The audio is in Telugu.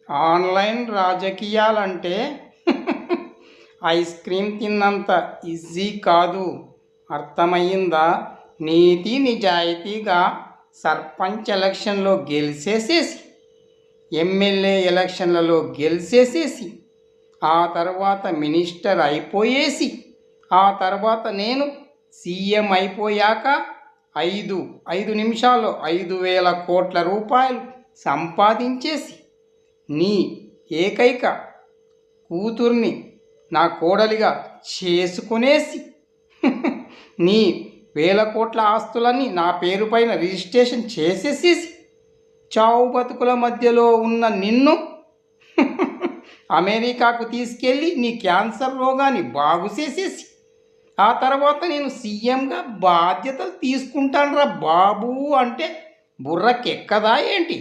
ఆన్లైన్ రాజకీయాలంటే ఐస్ క్రీమ్ తిన్నంత ఈజీ కాదు. అర్థమయ్యిందా? నీతి నిజాయితీగా సర్పంచ్ ఎలక్షన్లో గెలిచేసేసి, ఎమ్మెల్యే ఎలక్షన్లలో గెలిచేసేసి, ఆ తర్వాత మినిస్టర్ అయిపోయేసి, ఆ తర్వాత నేను సీఎం అయిపోయాక ఐదు నిమిషాల్లో 5,000 కోట్ల రూపాయలు సంపాదించేసి, నీ ఏకైక కూతుర్ని నా కోడలిగా చేసుకునేసి, నీ 1,000 కోట్ల ఆస్తులన్నీ నా పేరు పైన రిజిస్ట్రేషన్ చేసేసేసి, చావు బతుకుల మధ్యలో ఉన్న నిన్ను అమెరికాకు తీసుకెళ్ళి నీ క్యాన్సర్ రోగాన్ని బాగు చేసేసి, ఆ తర్వాత నేను సీఎంగా బాధ్యతలు తీసుకుంటానురా బాబు అంటే బుర్రకెక్కదా ఏంటి?